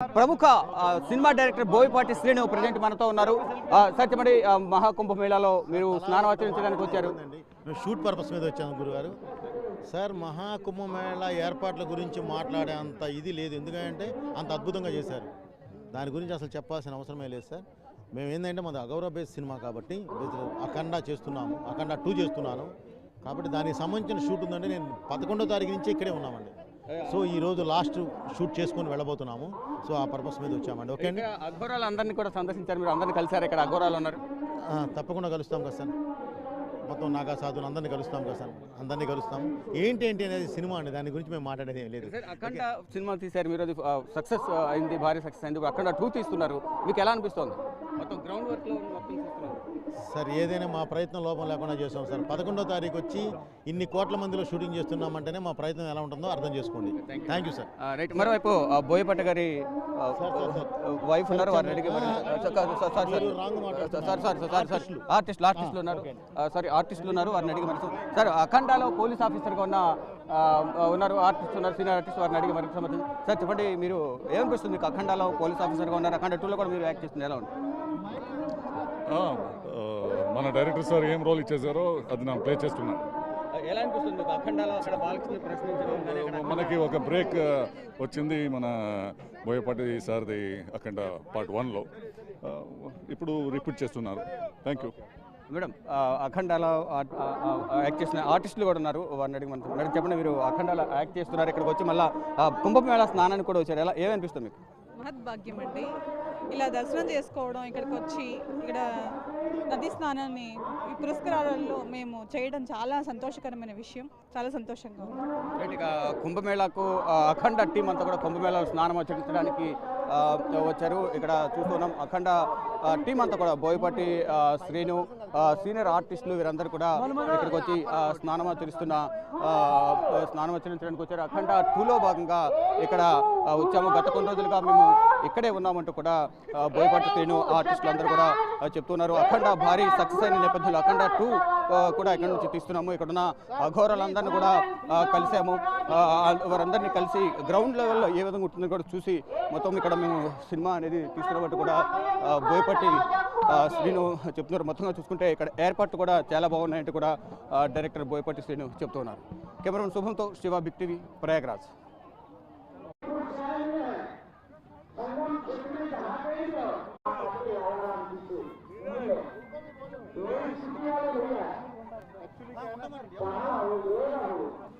ప్రముఖ cinema director Boyapati Srinu present మనతో ఉన్నారు. సత్యమడి మహాకుంభమేళాలో మీరు స్నానమాచరించడానికి వచ్చారు. షూట్ పర్పస్ మీద వచ్చాను గురుగారు. సార్, మహాకుంభమేళా ఏర్పాట్ల గురించి మాట్లాడే అంత ఇది లేదు, ఎందుకంటే అంత అద్భుతంగా చేశారు. దాని గురించి అసలు చెప్పాల్సిన అవసరమే లేదు సార్. మేము ఏంటంటే మాది అగౌరవ బేస్ సినిమా కాబట్టి అఖండ చేస్తున్నాము, అఖండ 2 చేస్తున్నాను కాబట్టి దానికి సంబంధించిన షూట్ ఉందంటే నేను 11వ తారీఖు నుంచి ఇక్కడే ఉన్నామండి. సో ఈరోజు లాస్ట్ షూట్ చేసుకొని వెళ్ళబోతున్నాము. సో ఆ పర్పస్ మీద వచ్చామండి. ఓకే అండి. అఘోరాలు అందరినీ కూడా సందర్శించారు, మీరు అందరినీ కలిసారు. ఇక్కడ అఘోరాలు ఉన్నారు. తప్పకుండా కలుస్తాం కదా సార్. మొత్తం నాగా సాధువులు అందరినీ కలుస్తాం కదా సార్. అందరినీ కలుస్తాం. ఏంటి అనేది సినిమా అండి, దాని గురించి మేము మాట్లాడేది ఏం లేదు. అఖండ సినిమా తీశారు మీరు, అది సక్సెస్ అయింది, భారీ సక్సెస్ అయింది. అఖండ 2 తీస్తున్నారు, మీకు ఎలా అనిపిస్తుంది? మొత్తం గ్రౌండ్ వర్క్లో మొత్తం తీస్తున్నారు సార్. ఏదైనా మా ప్రయత్నం లోపం లేకుండా చేస్తాం సార్. 11వ తారీఖు వచ్చి ఇన్ని కోట్ల మందిలో షూటింగ్ చేస్తున్నామంటేనే మా ప్రయత్నం ఎలా ఉంటుందో అర్థం చేసుకోండి. Thank you sir. రైట్. మరోవైపు బోయపాటి గారి వైఫ్ ఉన్నారు, వారిని అడిగి ఆర్టిస్టులు ఉన్నారు, ఆర్టిస్టులు ఉన్నారు, వారిని అడిగి మరి సార్ అఖండాలో పోలీస్ ఆఫీసర్గా ఉన్నారు ఆర్టిస్ట్ ఉన్నారు, సీనియర్ ఆర్టిస్ట్, వారిని అడిగి మరి సంబంధించి సార్ చెప్పండి, మీరు ఏమనిపిస్తుంది? మీకు అఖండాలో పోలీస్ ఆఫీసర్గా ఉన్నారు, అఖండ 2లో కూడా మీరు యాక్ట్ చేస్తుంది, ఎలా ఉంది? మన డైరెక్టర్ సార్ ఏం రోల్ ఇచ్చేసారో అది నేను ప్లే చేస్తున్నాను. ఎలా అనిపిస్తుంది అఖండాలో అక్కడ బాలకృష్ణ ప్రశ్నించడం? మనకి ఒక బ్రేక్ వచ్చింది మన బోయపాటి సార్ది అఖండ పార్ట్ 1లో. ఇప్పుడు రిపీట్ చేస్తున్నారు. Thank you madam. అఖండాలో యాక్ట్ చేసిన ఆర్టిస్టులు కూడా ఉన్నారు, వారిని అడిగి మేడం చెప్పండి, మీరు అఖండాలో యాక్ట్ చేస్తున్నారు, ఇక్కడికి వచ్చి మళ్ళీ కుంభమేళా స్నానానికి కూడా వచ్చారు, ఎలా ఏమనిపిస్తుంది మీకు? మహద్భాగ్యం అండి, ఇలా దర్శనం చేసుకోవడం, ఇక్కడికి వచ్చి ఇక్కడ నదీ స్నానాన్ని ఈ పురస్కారాలలో మేము చేయడం చాలా సంతోషకరమైన విషయం, చాలా సంతోషంగా ఉంది. ఇక కుంభమేళాకు అఖండ టీం అంతా కూడా కుంభమేళా స్నానం ఆచరించడానికి వచ్చారు. ఇక్కడ చూస్తున్నాం అఖండ టీం అంతా కూడా బోయపాటి శ్రీను, సీనియర్ ఆర్టిస్టులు, వీరందరూ కూడా ఇక్కడికి వచ్చి స్నానమాచరించడానికి వచ్చారు. అఖండ 2లో భాగంగా ఇక్కడ వచ్చాము. గత కొన్ని రోజులుగా మేము ఇక్కడే ఉన్నామంటూ కూడా బోయపాటి శ్రీను ఆర్టిస్టులు అందరూ కూడా చెప్తున్నారు. అఖండ భారీ సక్సెస్ అయిన నేపథ్యంలో అఖండ 2 కూడా ఇక్కడ నుంచి తీస్తున్నాము. ఇక్కడున్న అఘోరాలందరినీ కూడా కలిసాము. వారందరినీ కలిసి గ్రౌండ్ లెవెల్లో ఏ విధంగా ఉంటుందో కూడా చూసి మొత్తం ఇక్కడ మేము సినిమా అనేది తీసుకున్నట్టు కూడా బోయపాటి శ్రీను చెప్తున్నారు. మొత్తంగా చూసుకుంటే ఇక్కడ ఏర్పాట్లు కూడా చాలా బాగున్నాయంటూ కూడా డైరెక్టర్ బోయపాటి శ్రీను చెప్తున్నారు. కెమెరామెన్ శుభంతో శివ, బిగ్ టీవీ, ప్రయాగ్రాజ్.